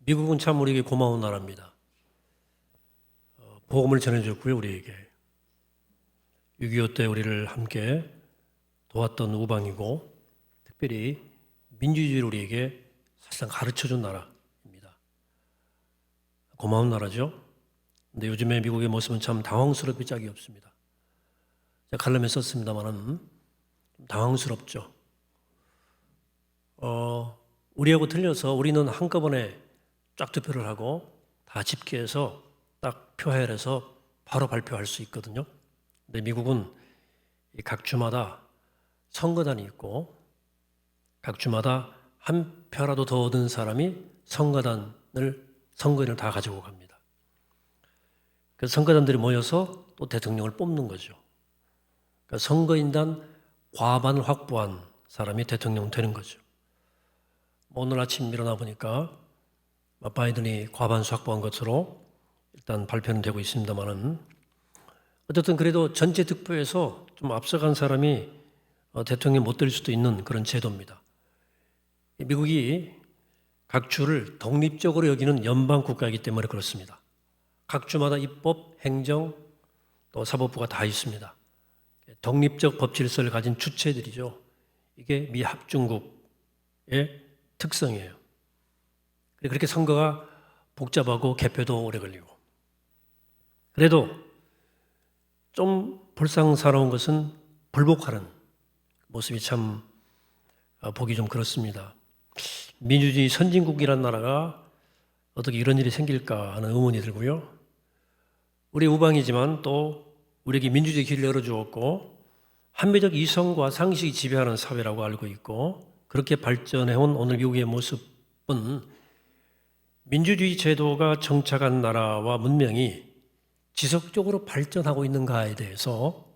미국은 참 우리에게 고마운 나라입니다. 복음을 전해줬고요, 우리에게. 6.25 때 우리를 함께 도왔던 우방이고, 특별히 민주주의를 우리에게 사실상 가르쳐준 나라입니다. 고마운 나라죠. 근데 요즘에 미국의 모습은 참 당황스럽기 짝이 없습니다. 제가 칼럼에 썼습니다만은 당황스럽죠. 우리하고 틀려서 우리는 한꺼번에 쫙 투표를 하고 다 집계해서 딱 표해서 바로 발표할 수 있거든요. 근데 미국은 각 주마다 선거단이 있고 각 주마다 한 표라도 더 얻은 사람이 선거인을 다 가지고 갑니다. 그래서 선거단들이 모여서 또 대통령을 뽑는 거죠. 그러니까 선거인단 과반을 확보한 사람이 대통령 되는 거죠. 오늘 아침 일어나 보니까 바이든이 과반수 확보한 것으로 일단 발표는 되고 있습니다만은 어쨌든 그래도 전체 득표에서 좀 앞서간 사람이 대통령이 못 될 수도 있는 그런 제도입니다. 미국이 각 주를 독립적으로 여기는 연방 국가이기 때문에 그렇습니다. 각 주마다 입법, 행정, 또 사법부가 다 있습니다. 독립적 법 질서를 가진 주체들이죠. 이게 미 합중국의 특성이에요. 그렇게 선거가 복잡하고 개표도 오래 걸리고. 그래도 좀 불쌍스러운 것은 불복하는 모습이 참 보기 좀 그렇습니다. 민주주의 선진국이라는 나라가 어떻게 이런 일이 생길까 하는 의문이 들고요. 우리 우방이지만 또 우리에게 민주주의 길을 열어주었고 한미적 이성과 상식이 지배하는 사회라고 알고 있고 그렇게 발전해온 오늘 미국의 모습은 민주주의 제도가 정착한 나라와 문명이 지속적으로 발전하고 있는가에 대해서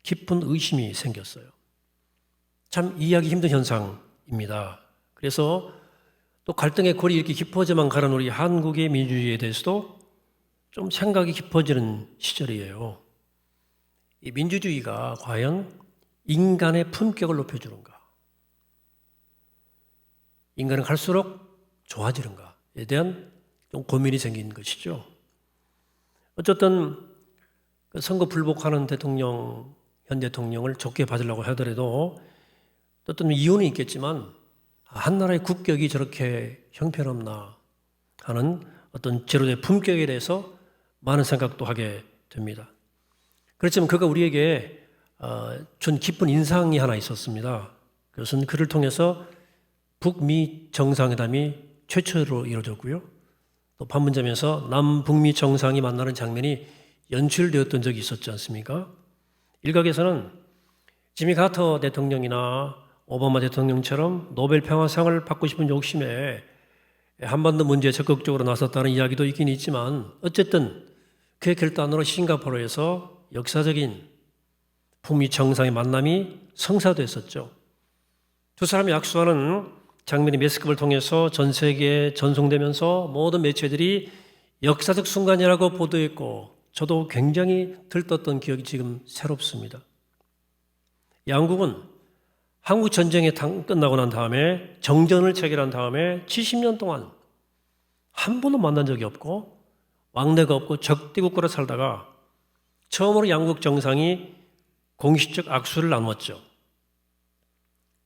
깊은 의심이 생겼어요. 참 이해하기 힘든 현상입니다. 그래서 또 갈등의 골이 이렇게 깊어져만 가는 우리 한국의 민주주의에 대해서도 좀 생각이 깊어지는 시절이에요. 이 민주주의가 과연 인간의 품격을 높여주는가? 인간은 갈수록 좋아지는가에 대한 좀 고민이 생긴 것이죠. 어쨌든 선거 불복하는 현 대통령을 좋게 받으려고 하더라도 어떤 이유는 있겠지만 한 나라의 국격이 저렇게 형편없나 하는 어떤 제도의 품격에 대해서 많은 생각도 하게 됩니다. 그렇지만 그가 우리에게 준 깊은 인상이 하나 있었습니다. 그것은 그를 통해서 북미 정상회담이 최초로 이루어졌고요. 또 판문점에서 남북미 정상이 만나는 장면이 연출되었던 적이 있었지 않습니까? 일각에서는 지미 카터 대통령이나 오바마 대통령처럼 노벨 평화상을 받고 싶은 욕심에 한반도 문제에 적극적으로 나섰다는 이야기도 있긴 있지만 어쨌든 그의 결단으로 싱가포르에서 역사적인 북미 정상의 만남이 성사됐었죠. 두 사람이 악수하는 장면이 매스컴을 통해서 전 세계에 전송되면서 모든 매체들이 역사적 순간이라고 보도했고 저도 굉장히 들떴던 기억이 지금 새롭습니다. 양국은 한국 전쟁이 끝나고 난 다음에 정전을 체결한 다음에 70년 동안 한 번도 만난 적이 없고 왕래가 없고 적대국가로 살다가 처음으로 양국 정상이 공식적 악수를 나누었죠.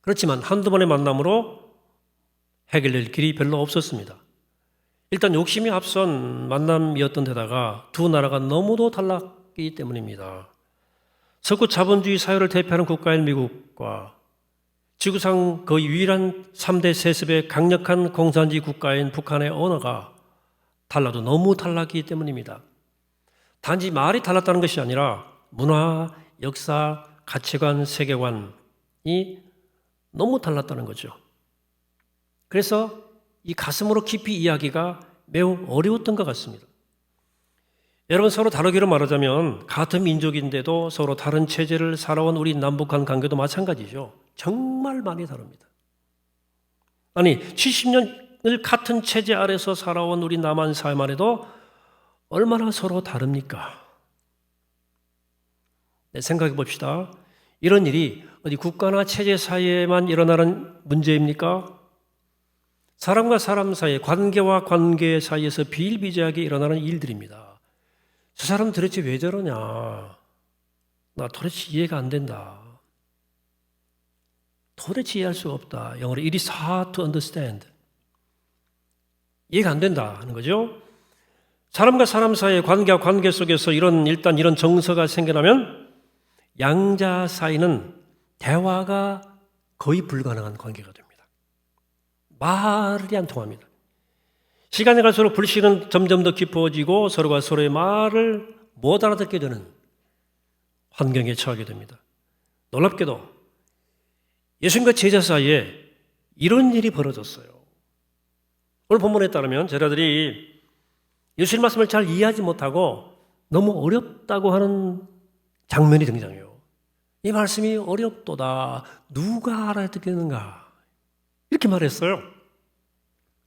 그렇지만 한두 번의 만남으로 해결될 길이 별로 없었습니다. 일단 욕심이 앞선 만남이었던 데다가 두 나라가 너무도 달랐기 때문입니다. 석구 자본주의 사회를 대표하는 국가인 미국과 지구상 거의 유일한 3대 세습의 강력한 공산주의 국가인 북한의 언어가 달라도 너무 달랐기 때문입니다. 단지 말이 달랐다는 것이 아니라 문화, 역사, 가치관, 세계관이 너무 달랐다는 거죠. 그래서 이 가슴으로 깊이 이야기가 매우 어려웠던 것 같습니다. 여러분 서로 다르기로 말하자면 같은 민족인데도 서로 다른 체제를 살아온 우리 남북한 관계도 마찬가지죠. 정말 많이 다릅니다. 아니 70년을 같은 체제 아래서 살아온 우리 남한 사회만 해도 얼마나 서로 다릅니까? 생각해 봅시다. 이런 일이 어디 국가나 체제 사이에만 일어나는 문제입니까? 사람과 사람 사이, 관계와 관계 사이에서 비일비재하게 일어나는 일들입니다. 저 사람 도대체 왜 저러냐? 나 도대체 이해가 안 된다. 도대체 이해할 수가 없다. 영어로 it is hard to understand. 이해가 안 된다 하는 거죠. 사람과 사람 사이의 관계와 관계 속에서 일단 이런 정서가 생겨나면 양자 사이는 대화가 거의 불가능한 관계가 됩니다. 말이 안 통합니다. 시간이 갈수록 불신은 점점 더 깊어지고 서로가 서로의 말을 못 알아듣게 되는 환경에 처하게 됩니다. 놀랍게도 예수님과 제자 사이에 이런 일이 벌어졌어요. 오늘 본문에 따르면 제자들이 예수님 말씀을 잘 이해하지 못하고 너무 어렵다고 하는 장면이 등장해요. 이 말씀이 어렵도다. 누가 알아듣겠는가? 이렇게 말했어요.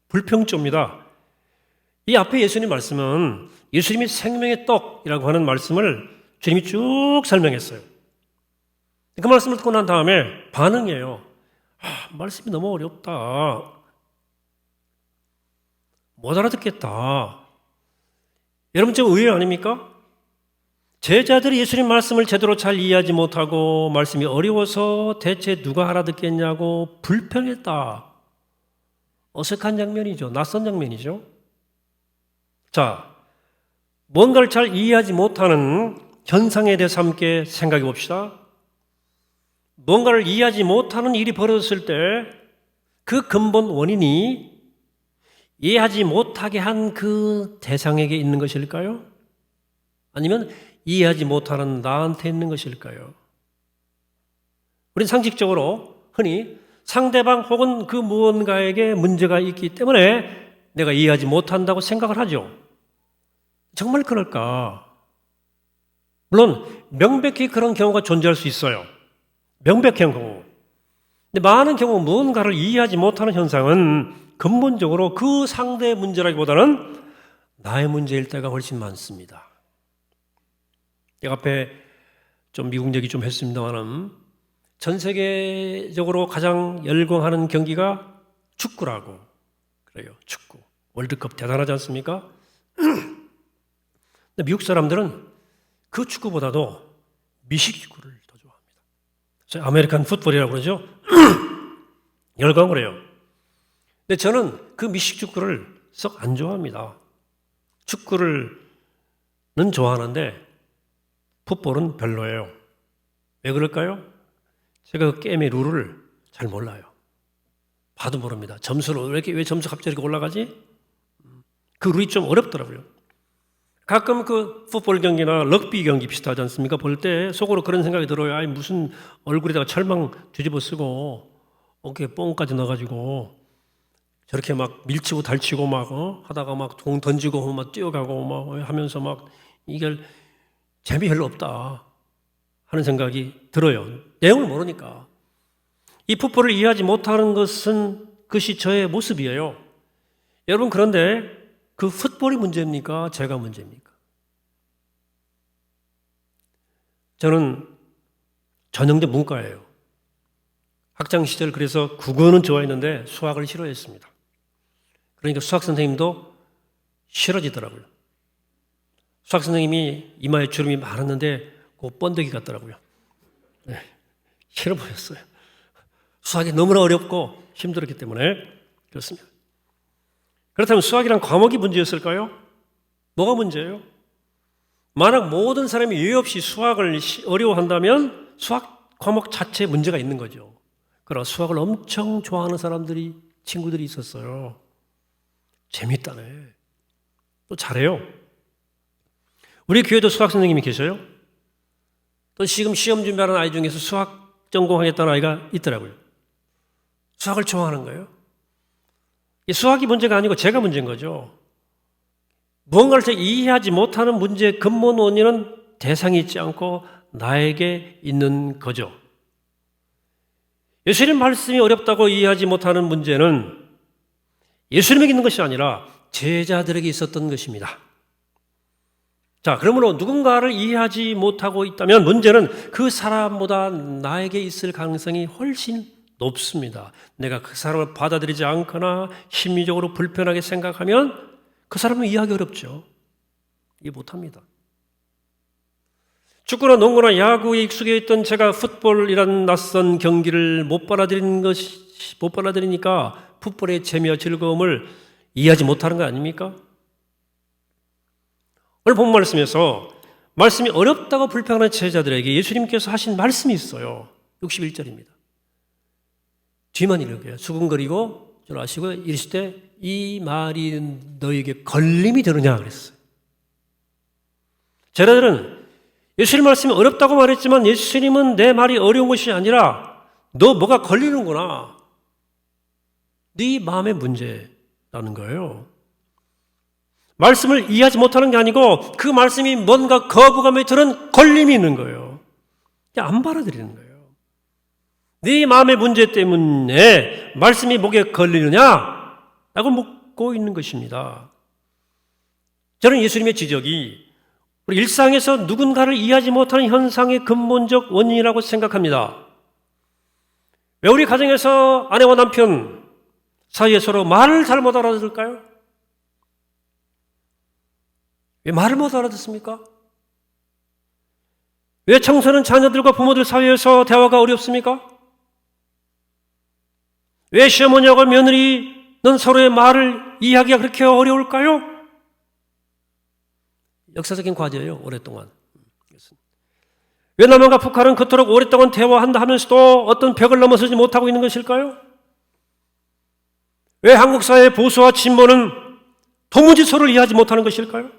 불평조입니다. 이 앞에 예수님 말씀은 예수님이 생명의 떡이라고 하는 말씀을 주님이 쭉 설명했어요. 그 말씀을 듣고 난 다음에 반응이에요. 말씀이 너무 어렵다. 못 알아듣겠다. 여러분 좀 의외 아닙니까? 제자들이 예수님 말씀을 제대로 잘 이해하지 못하고 말씀이 어려워서 대체 누가 알아듣겠냐고 불평했다. 어색한 장면이죠. 낯선 장면이죠. 자, 뭔가를 잘 이해하지 못하는 현상에 대해서 함께 생각해 봅시다. 뭔가를 이해하지 못하는 일이 벌어졌을 때 그 근본 원인이 이해하지 못하게 한 그 대상에게 있는 것일까요? 아니면 이해하지 못하는 나한테 있는 것일까요? 우리는 상식적으로 흔히 상대방 혹은 그 무언가에게 문제가 있기 때문에 내가 이해하지 못한다고 생각을 하죠. 정말 그럴까? 물론 명백히 그런 경우가 존재할 수 있어요. 명백한 경우. 근데 많은 경우 무언가를 이해하지 못하는 현상은 근본적으로 그 상대의 문제라기보다는 나의 문제일 때가 훨씬 많습니다. 제가 앞에 좀 미국 얘기 좀 했습니다만은 전 세계적으로 가장 열광하는 경기가 축구라고 그래요. 축구. 월드컵 대단하지 않습니까? 근데 미국 사람들은 그 축구보다도 미식 축구를 더 좋아합니다. 저희 아메리칸 풋볼이라고 그러죠. 열광을 해요. 근데 저는 그 미식 축구를 썩 안 좋아합니다. 축구는 좋아하는데 풋볼은 별로예요. 왜 그럴까요? 제가 그 게임의 룰을 잘 몰라요. 봐도 모릅니다. 점수를 왜 점수 갑자기 이렇게 올라가지? 그 룰이 좀 어렵더라고요. 가끔 그 풋볼 경기나 럭비 경기 비슷하지 않습니까? 볼 때 속으로 그런 생각이 들어요. 아니 무슨 얼굴에다가 철망 뒤집어 쓰고 어깨에 뽕까지 넣어가지고 저렇게 막 밀치고 달치고 막 하다가 막 공 던지고 막 뛰어가고 막 하면서 막 이게 재미 별로 없다 하는 생각이 들어요. 내용을 모르니까. 이 풋볼을 이해하지 못하는 그것이 저의 모습이에요. 여러분 그런데 그 풋볼이 문제입니까? 제가 문제입니까? 저는 전형적 문과예요. 학창시절 그래서 국어는 좋아했는데 수학을 싫어했습니다. 그러니까 수학 선생님도 싫어지더라고요. 수학 선생님이 이마에 주름이 많았는데 그 번데기 같더라고요. 네, 싫어 보였어요. 수학이 너무나 어렵고 힘들었기 때문에 그렇습니다. 그렇다면 수학이란 과목이 문제였을까요? 뭐가 문제예요? 만약 모든 사람이 예외 없이 수학을 어려워한다면 수학 과목 자체에 문제가 있는 거죠. 그러나 수학을 엄청 좋아하는 친구들이 있었어요. 재밌다네. 또 잘해요. 우리 교회도 수학 선생님이 계셔요. 또 지금 시험 준비하는 아이 중에서 수학 전공하겠다는 아이가 있더라고요. 수학을 좋아하는 거예요. 수학이 문제가 아니고 제가 문제인 거죠. 무언가를 제가 이해하지 못하는 문제의 근본 원인은 대상이 있지 않고 나에게 있는 거죠. 예수님 말씀이 어렵다고 이해하지 못하는 문제는 예수님에게 있는 것이 아니라 제자들에게 있었던 것입니다. 자, 그러므로 누군가를 이해하지 못하고 있다면 문제는 그 사람보다 나에게 있을 가능성이 훨씬 높습니다. 내가 그 사람을 받아들이지 않거나 심리적으로 불편하게 생각하면 그 사람은 이해하기 어렵죠. 이해 못합니다. 축구나 농구나 야구에 익숙해 있던 제가 풋볼이라는 낯선 경기를 못 받아들이니까 풋볼의 재미와 즐거움을 이해하지 못하는 거 아닙니까? 오늘 본 말씀에서 말씀이 어렵다고 불평하는 제자들에게 예수님께서 하신 말씀이 있어요. 61절입니다. 뒤만 읽을게요. 수근거리고 줄 아시고 이르시되 이 말이 너에게 걸림이 되느냐 그랬어요. 제자들은 예수님 말씀이 어렵다고 말했지만 예수님은 내 말이 어려운 것이 아니라 너 뭐가 걸리는구나. 네 마음의 문제라는 거예요. 말씀을 이해하지 못하는 게 아니고 그 말씀이 뭔가 거부감이 드는 걸림이 있는 거예요. 안 받아들이는 거예요. 네 마음의 문제 때문에 말씀이 목에 걸리느냐? 라고 묻고 있는 것입니다. 저는 예수님의 지적이 우리 일상에서 누군가를 이해하지 못하는 현상의 근본적 원인이라고 생각합니다. 왜 우리 가정에서 아내와 남편 사이에 서로 말을 잘 못 알아들을까요? 왜 말을 못 알아듣습니까? 왜 청소년 자녀들과 부모들 사이에서 대화가 어렵습니까? 왜 시어머니하고 며느리는 서로의 말을 이해하기가 그렇게 어려울까요? 역사적인 과제예요, 오랫동안. 왜 남한과 북한은 그토록 오랫동안 대화한다 하면서도 어떤 벽을 넘어서지 못하고 있는 것일까요? 왜 한국 사회의 보수와 진보는 도무지 서로를 이해하지 못하는 것일까요?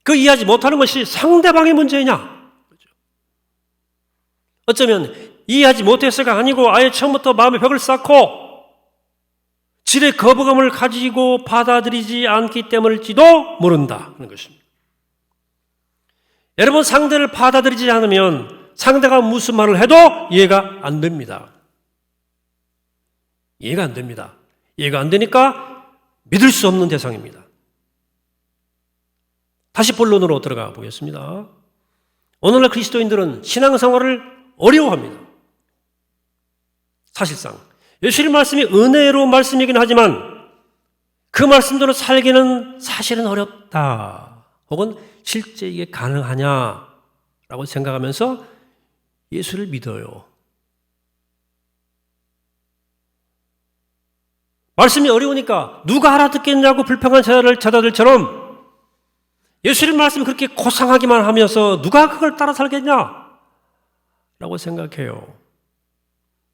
그 이해하지 못하는 것이 상대방의 문제냐? 어쩌면 이해하지 못해서가 아니고 아예 처음부터 마음의 벽을 쌓고 질의 거부감을 가지고 받아들이지 않기 때문일지도 모른다 하는 것입니다. 여러분, 상대를 받아들이지 않으면 상대가 무슨 말을 해도 이해가 안 됩니다. 이해가 안 됩니다. 이해가 안 되니까 믿을 수 없는 대상입니다. 다시 본론으로 들어가 보겠습니다. 오늘날 그리스도인들은 신앙생활을 어려워합니다. 사실상 예수님 말씀이 은혜로 말씀이긴 하지만 그 말씀대로 살기는 사실은 어렵다. 혹은 실제 이게 가능하냐라고 생각하면서 예수를 믿어요. 말씀이 어려우니까 누가 알아듣겠냐고 불평한 제자들처럼 예수님 말씀이 그렇게 고상하기만 하면서 누가 그걸 따라 살겠냐? 라고 생각해요.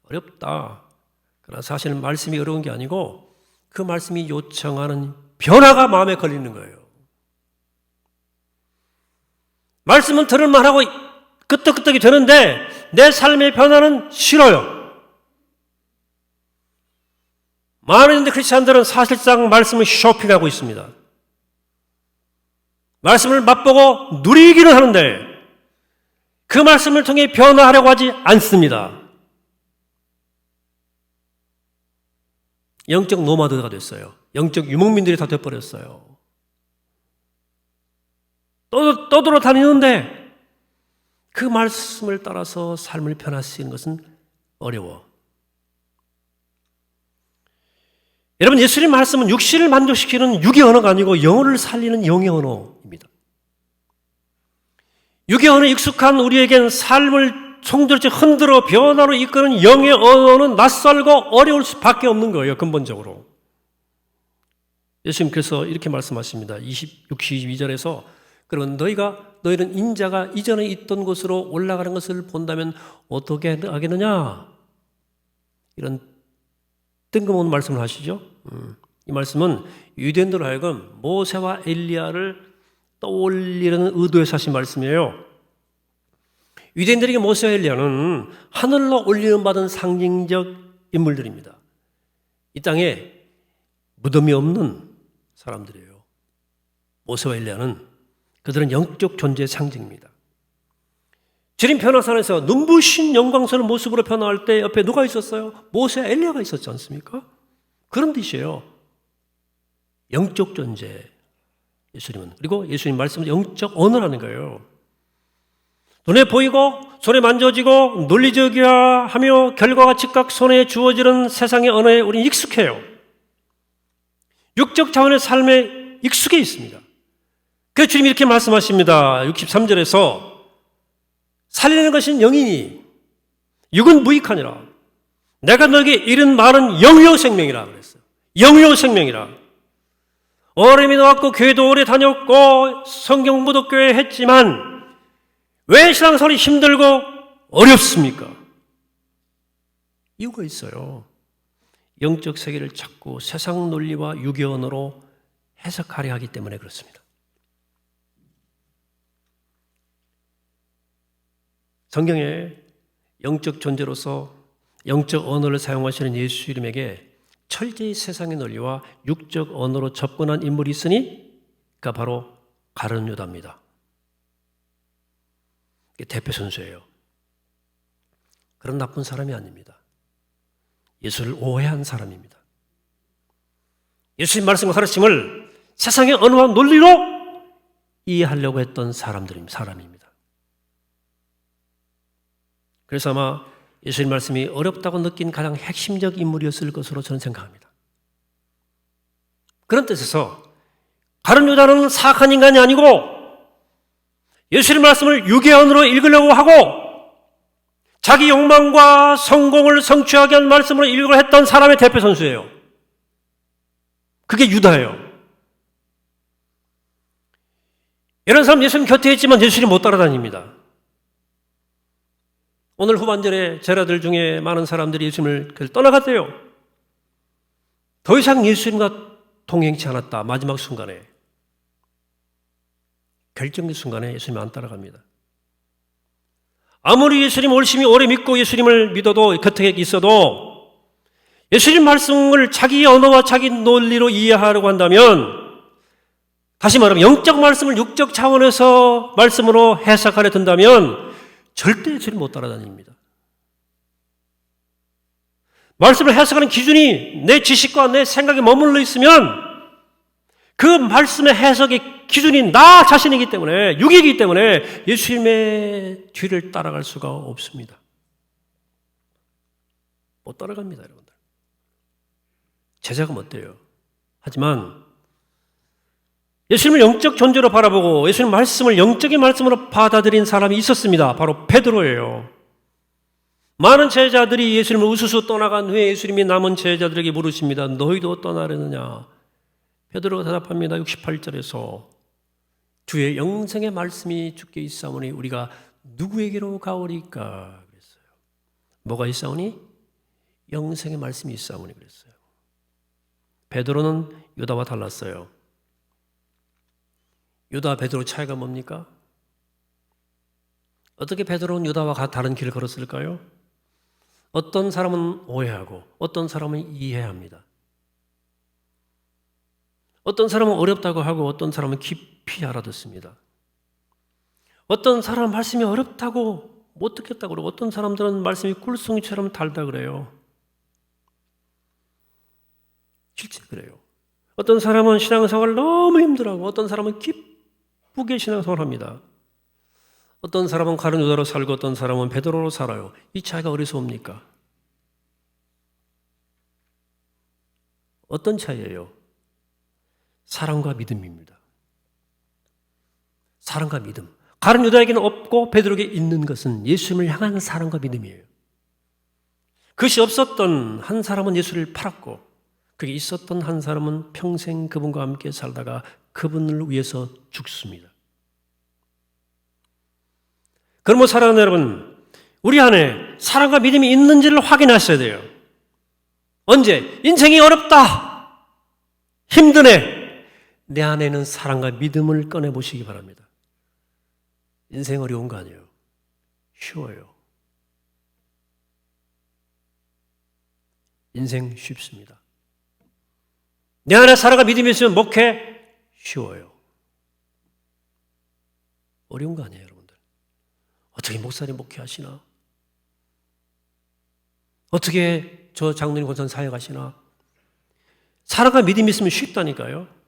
어렵다. 그러나 사실 말씀이 어려운 게 아니고 그 말씀이 요청하는 변화가 마음에 걸리는 거예요. 말씀은 들을만하고 끄떡끄떡이 되는데 내 삶의 변화는 싫어요. 많은 크리스찬들은 사실상 말씀을 쇼핑하고 있습니다. 말씀을 맛보고 누리기는 하는데 그 말씀을 통해 변화하려고 하지 않습니다. 영적 노마드가 됐어요. 영적 유목민들이 다 돼버렸어요. 떠돌아 다니는데 그 말씀을 따라서 삶을 변화시키는 것은 어려워. 여러분, 예수님 말씀은 육신을 만족시키는 육의 언어가 아니고 영혼을 살리는 영의 언어입니다. 육의 언어에 익숙한 우리에겐 삶을 송두리째 흔들어 변화로 이끄는 영의 언어는 낯설고 어려울 수밖에 없는 거예요. 근본적으로. 예수님께서 이렇게 말씀하십니다. 62절에서 그러면 너희는 인자가 이전에 있던 곳으로 올라가는 것을 본다면 어떻게 하겠느냐? 이런 뜬금없는 말씀을 하시죠. 이 말씀은 유대인들로 하여금 모세와 엘리야를 떠올리는 의도에서 하신 말씀이에요. 유대인들에게 모세와 엘리야는 하늘로 올리는 받은 상징적 인물들입니다. 이 땅에 무덤이 없는 사람들이에요. 모세와 엘리야는 그들은 영적 존재의 상징입니다. 지린 변화산에서 눈부신 영광스러운 모습으로 변화할 때 옆에 누가 있었어요? 모세와 엘리야가 있었지 않습니까? 그런 뜻이에요. 영적 존재, 예수님은. 그리고 예수님 말씀은 영적 언어라는 거예요. 눈에 보이고 손에 만져지고 논리적이야 하며 결과가 즉각 손에 주어지는 세상의 언어에 우리는 익숙해요. 육적 차원의 삶에 익숙해 있습니다. 그래서 주님이 이렇게 말씀하십니다. 63절에서 살리는 것은 영이니 육은 무익하니라. 내가 너에게 이른 말은 영요 생명이라 그랬어요. 영요 생명이라. 오래 믿어왔고 교회도 오래 다녔고 성경 공부도 꽤 했지만 왜 신앙생활이 힘들고 어렵습니까? 이유가 있어요. 영적 세계를 자꾸 세상 논리와 육의 언어로 해석하려 하기 때문에 그렇습니다. 성경에 영적 존재로서 영적 언어를 사용하시는 예수 이름에게 철저히 세상의 논리와 육적 언어로 접근한 인물이 있으니 그가 바로 가룟 유다입니다. 대표 선수예요. 그런 나쁜 사람이 아닙니다. 예수를 오해한 사람입니다. 예수님 말씀과 가르침을 세상의 언어와 논리로 이해하려고 했던 사람입니다. 그래서 아마 예수님 말씀이 어렵다고 느낀 가장 핵심적 인물이었을 것으로 저는 생각합니다. 그런 뜻에서 가룟 유다는 사악한 인간이 아니고 예수님 말씀을 육의 언어로 읽으려고 하고 자기 욕망과 성공을 성취하게 한 말씀으로 읽으려 했던 사람의 대표 선수예요. 그게 유다예요. 이런 사람 예수님 곁에 있지만 예수님 못 따라다닙니다. 오늘 후반절에 제자들 중에 많은 사람들이 예수님을 떠나갔대요. 더 이상 예수님과 동행치 않았다. 마지막 순간에. 결정의 순간에 예수님이 안 따라갑니다. 아무리 예수님 열심히 오래 믿고 예수님을 믿어도 곁에 있어도 예수님 말씀을 자기 언어와 자기 논리로 이해하려고 한다면 다시 말하면 영적 말씀을 육적 차원에서 말씀으로 해석하려 든다면 절대 예수님 못 따라다닙니다. 말씀을 해석하는 기준이 내 지식과 내 생각에 머물러 있으면 그 말씀의 해석의 기준이 나 자신이기 때문에 육이기 때문에 예수님의 뒤를 따라갈 수가 없습니다. 못 따라갑니다, 여러분들. 제자가 못돼요. 하지만 예수님을 영적 존재로 바라보고 예수님 말씀을 영적인 말씀으로 받아들인 사람이 있었습니다. 바로 베드로예요. 많은 제자들이 예수님을 우수수 떠나간 후에 예수님이 남은 제자들에게 물으십니다. 너희도 떠나려느냐? 베드로가 대답합니다. 68절에서 주의 영생의 말씀이 주께 있사오니 우리가 누구에게로 가오리까? 그랬어요. 뭐가 있사오니? 영생의 말씀이 있사오니 그랬어요. 베드로는 유다와 달랐어요. 유다, 베드로 차이가 뭡니까? 어떻게 베드로는 유다와 다른 길을 걸었을까요? 어떤 사람은 오해하고 어떤 사람은 이해합니다. 어떤 사람은 어렵다고 하고 어떤 사람은 깊이 알아듣습니다. 어떤 사람은 말씀이 어렵다고 못 듣겠다고 그러고 어떤 사람들은 말씀이 꿀송이처럼 달다 그래요. 실제 그래요. 어떤 사람은 신앙생활을 너무 힘들어하고 어떤 사람은 기쁘게 신앙생활을 합니다. 어떤 사람은 가룟 유다로 살고 어떤 사람은 베드로로 살아요. 이 차이가 어디서 옵니까? 어떤 차이예요? 사랑과 믿음입니다. 사랑과 믿음. 가룟 유다에게는 없고 베드로에게 있는 것은 예수님을 향한 사랑과 믿음이에요. 그것이 없었던 한 사람은 예수를 팔았고 그게 있었던 한 사람은 평생 그분과 함께 살다가 그분을 위해서 죽습니다. 그러므로 사랑하는 여러분, 우리 안에 사랑과 믿음이 있는지를 확인하셔야 돼요. 언제? 인생이 어렵다. 힘드네. 내 안에는 사랑과 믿음을 꺼내보시기 바랍니다. 인생 어려운 거 아니에요. 쉬워요. 인생 쉽습니다. 내 안에 사랑과 믿음이 있으면 목회 쉬워요. 어려운 거 아니에요, 여러분들. 어떻게 목사님 목회하시나? 어떻게 저 장로님 권선 사역하시나? 사랑과 믿음이 있으면 쉽다니까요.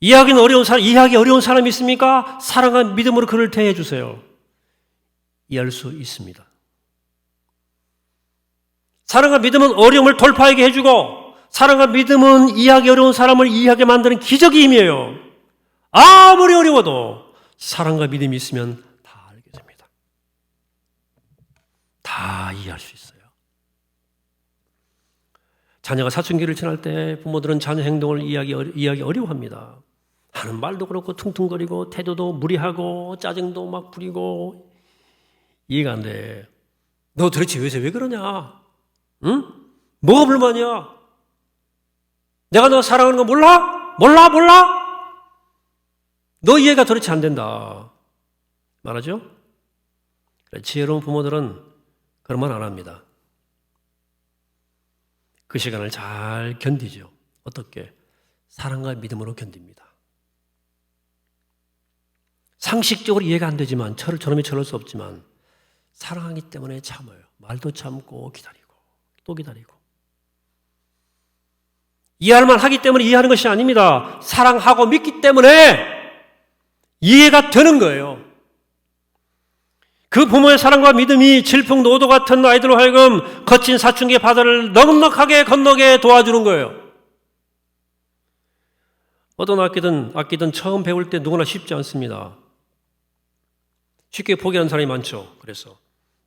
이해하기 어려운 사람이 있습니까? 사랑과 믿음으로 그를 대해 주세요. 이해할 수 있습니다. 사랑과 믿음은 어려움을 돌파하게 해주고, 사랑과 믿음은 이해하기 어려운 사람을 이해하게 만드는 기적의 힘이에요. 아무리 어려워도 사랑과 믿음이 있으면 다 알게 됩니다. 다 이해할 수 있어요. 자녀가 사춘기를 지날 때 부모들은 자녀 행동을 이해하기 어려워합니다. 하는 말도 그렇고 퉁퉁거리고 태도도 무리하고 짜증도 막 부리고 이해가 안 돼. 너 도대체 왜 그러냐? 응? 뭐가 불만이야? 내가 너 사랑하는 거 몰라? 몰라? 너 이해가 도대체 안 된다. 말하죠? 지혜로운 부모들은 그런 말 안 합니다. 그 시간을 잘 견디죠. 어떻게? 사랑과 믿음으로 견딥니다. 상식적으로 이해가 안 되지만, 저놈이 저럴 수 없지만, 사랑하기 때문에 참아요. 말도 참고 기다리고 또 기다리고. 이해할 만하기 때문에 이해하는 것이 아닙니다. 사랑하고 믿기 때문에 이해가 되는 거예요. 그 부모의 사랑과 믿음이 질풍노도 같은 아이들로 하여금 거친 사춘기의 바다를 넉넉하게 건너게 도와주는 거예요. 어떤 악기든 처음 배울 때 누구나 쉽지 않습니다. 쉽게 포기하는 사람이 많죠. 그래서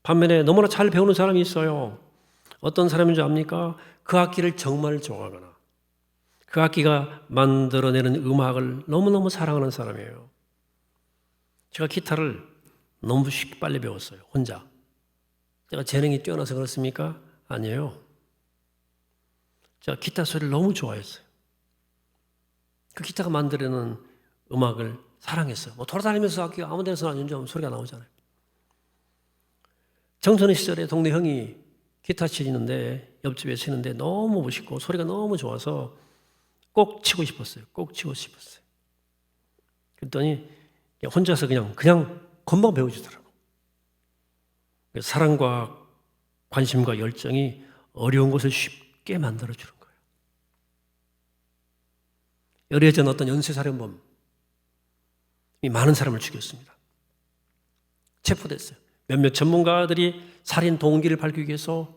반면에 너무나 잘 배우는 사람이 있어요. 어떤 사람인 줄 압니까? 그 악기를 정말 좋아하거나 그 악기가 만들어내는 음악을 너무너무 사랑하는 사람이에요. 제가 기타를 너무 쉽게 빨리 배웠어요. 혼자. 제가 재능이 뛰어나서 그렇습니까? 아니에요. 제가 기타 소리를 너무 좋아했어요. 그 기타가 만들어내는 음악을 사랑했어요. 돌아다니면서 악기가 아무 데서나 연주하면 소리가 나오잖아요. 청소년 시절에 동네 형이 기타 치는데, 옆집에 치는데 너무 멋있고 소리가 너무 좋아서 꼭 치고 싶었어요. 그랬더니 혼자서 그냥 금방 배워주더라고. 사랑과 관심과 열정이 어려운 것을 쉽게 만들어주는 거예요. 열흘 전 어떤 연쇄살인범이 많은 사람을 죽였습니다. 체포됐어요. 몇몇 전문가들이 살인 동기를 밝히기 위해서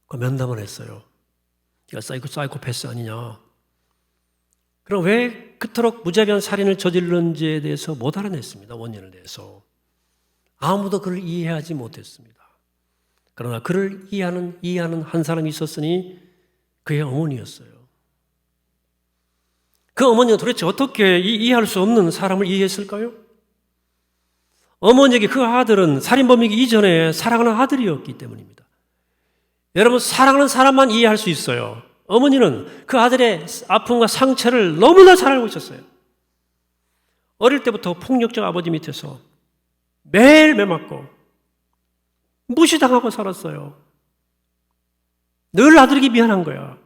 그 면담을 했어요. 네가 사이코패스 아니냐. 그럼 왜 그토록 무자비한 살인을 저질렀는지에 대해서 못 알아냈습니다. 원인을 대해서. 아무도 그를 이해하지 못했습니다. 그러나 그를 이해하는 한 사람이 있었으니 그의 어머니였어요. 그 어머니는 도대체 어떻게 이해할 수 없는 사람을 이해했을까요? 어머니에게 그 아들은 살인범이기 이전에 사랑하는 아들이었기 때문입니다. 여러분, 사랑하는 사람만 이해할 수 있어요. 어머니는 그 아들의 아픔과 상처를 너무나 잘 알고 있었어요. 어릴 때부터 폭력적 아버지 밑에서 매일 매맞고 무시당하고 살았어요. 늘 아들에게 미안한 거야.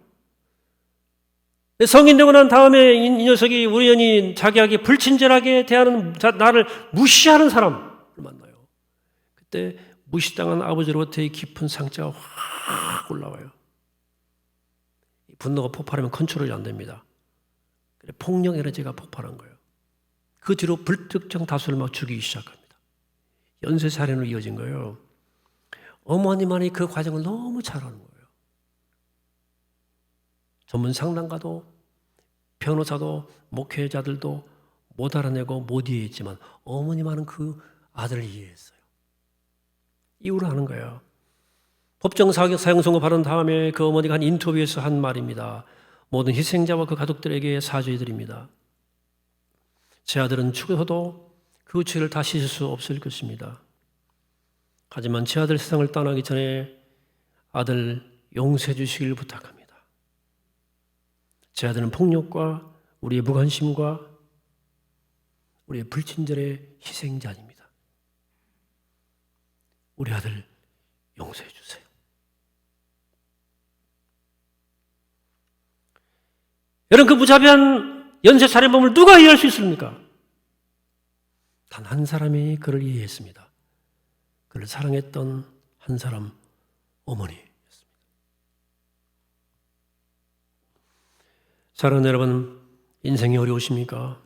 성인 되고 난 다음에 이 녀석이 우연히 자기에게 불친절하게 대하는, 나를 무시하는 사람을 만나요. 그때 무시당한 아버지로부터의 깊은 상처가 확 올라와요. 분노가 폭발하면 컨트롤이 안 됩니다. 폭력 에너지가 폭발한 거예요. 그 뒤로 불특정 다수를 막 죽이기 시작합니다. 연쇄살인으로 이어진 거예요. 어머니만이 그 과정을 너무 잘하는 거예요. 전문 상담가도 변호사도 목회자들도 못 알아내고 못 이해했지만 어머니만은 그 아들을 이해했어요. 이유를 아는 거예요. 법정 사형 선고 받은 다음에 그 어머니가 한 인터뷰에서 한 말입니다. 모든 희생자와 그 가족들에게 사죄드립니다. 제 아들은 죽어도 그 죄를 다 씻을 수 없을 것입니다. 하지만 제 아들 세상을 떠나기 전에 아들 용서해 주시길 부탁합니다. 제 아들은 폭력과 우리의 무관심과 우리의 불친절의 희생자입니다. 우리 아들 용서해 주세요. 여러분, 그 무자비한 연쇄살인범을 누가 이해할 수 있습니까? 단 한 사람이 그를 이해했습니다. 그를 사랑했던 한 사람, 어머니였습니다. 사랑하는 여러분, 인생이 어려우십니까?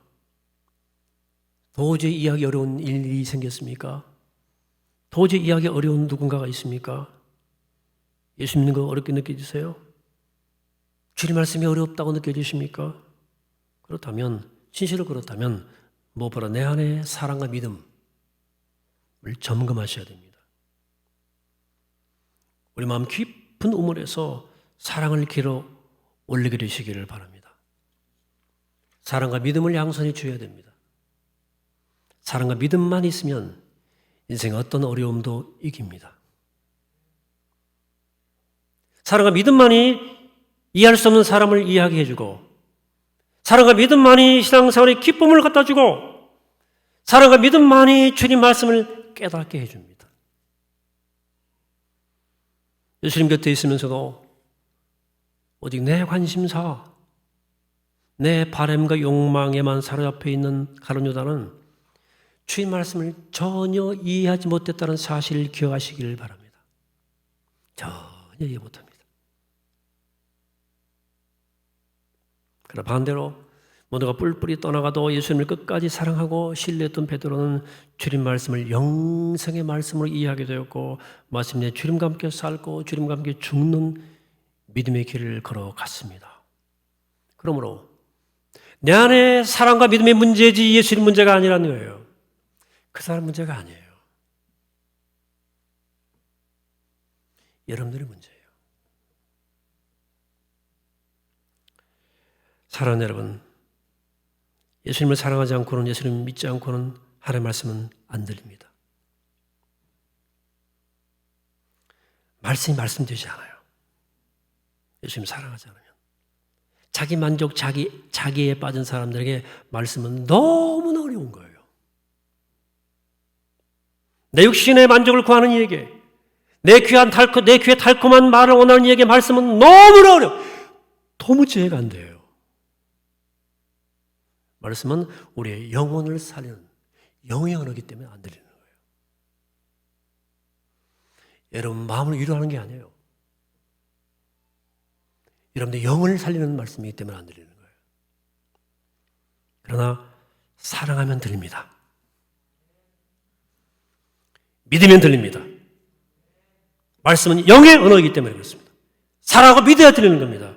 도저히 이해하기 어려운 일이 생겼습니까? 도저히 이해하기 어려운 누군가가 있습니까? 예수 믿는 거 어렵게 느껴지세요? 주님 말씀이 어렵다고 느껴지십니까? 그렇다면, 진실로 그렇다면 무엇보다 내 안에 사랑과 믿음을 점검하셔야 됩니다. 우리 마음 깊은 우물에서 사랑을 길어 올리게 되시기를 바랍니다. 사랑과 믿음을 양손에 쥐어야 됩니다. 사랑과 믿음만 있으면 인생의 어떤 어려움도 이깁니다. 사랑과 믿음만이 이해할 수 없는 사람을 이해하게 해주고, 사랑과 믿음만이 신앙생활에 기쁨을 갖다 주고, 사랑과 믿음만이 주님 말씀을 깨닫게 해줍니다. 예수님 곁에 있으면서도 오직 내 관심사, 내 바람과 욕망에만 사로잡혀 있는 가룟 유다는 주님 말씀을 전혀 이해하지 못했다는 사실을 기억하시기를 바랍니다. 전혀 이해 못합니다. 그러나 반대로 모두가 뿔뿔이 떠나가도 예수님을 끝까지 사랑하고 신뢰했던 베드로는 주님 말씀을 영생의 말씀으로 이해하게 되었고, 마침내 주님과 함께 살고 주님과 함께 죽는 믿음의 길을 걸어갔습니다. 그러므로 내 안에 사랑과 믿음의 문제지 예수님 문제가 아니라는 거예요. 그 사람 문제가 아니에요. 여러분들의 문제예요. 사랑하는 여러분, 예수님을 사랑하지 않고는, 예수님을 믿지 않고는 하나님의 말씀은 안 들립니다. 말씀이 말씀되지 않아요. 예수님 사랑하지 않으면. 자기 만족, 자기에 빠진 사람들에게 말씀은 너무나 어려운 거예요. 내 육신의 만족을 구하는 이에게, 내 귀에 달콤한 말을 원하는 이에게 말씀은 너무나 어려워. 도무지 이해가 안 돼요. 말씀은 우리의 영혼을 살리는 영의 언어이기 때문에 안 들리는 거예요. 여러분 마음을 위로하는 게 아니에요. 여러분들 영혼을 살리는 말씀이기 때문에 안 들리는 거예요. 그러나 사랑하면 들립니다. 믿으면 들립니다. 말씀은 영의 언어이기 때문에 그렇습니다. 사랑하고 믿어야 들리는 겁니다.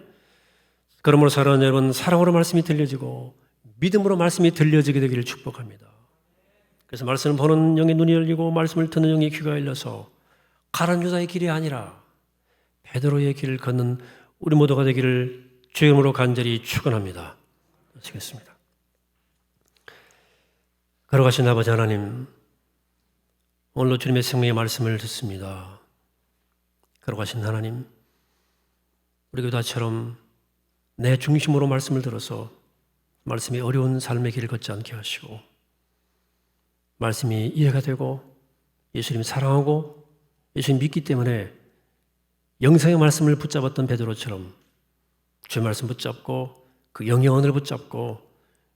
그러므로 사랑하는 여러분, 사랑으로 말씀이 들려지고 믿음으로 말씀이 들려지게 되기를 축복합니다. 그래서 말씀을 보는 영의 눈이 열리고 말씀을 듣는 영의 귀가 열려서 가룟 유다의 길이 아니라 베드로의 길을 걷는 우리 모두가 되기를 주의 이름으로 간절히 축원합니다. 마치겠습니다. 걸어가신 아버지 하나님, 오늘도 주님의 생명의 말씀을 듣습니다. 걸어가신 하나님, 우리 교다처럼 내 중심으로 말씀을 들어서 말씀이 어려운 삶의 길을 걷지 않게 하시고, 말씀이 이해가 되고 예수님 사랑하고 예수님 믿기 때문에 영생의 말씀을 붙잡았던 베드로처럼 주의 말씀 붙잡고 그 영의 언어를 붙잡고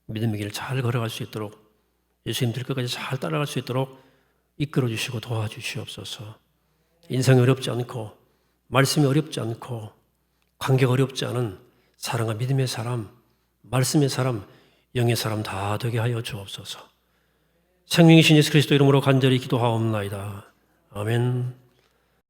믿음의 길을 잘 걸어갈 수 있도록, 예수님 될 끝까지 잘 따라갈 수 있도록 이끌어 주시고 도와주시옵소서. 인생이 어렵지 않고 말씀이 어렵지 않고 관계가 어렵지 않은 사랑과 믿음의 사람, 말씀의 사람, 영의 사람 다 되게 하여 주옵소서. 생명이신 예수 그리스도 이름으로 간절히 기도하옵나이다. 아멘.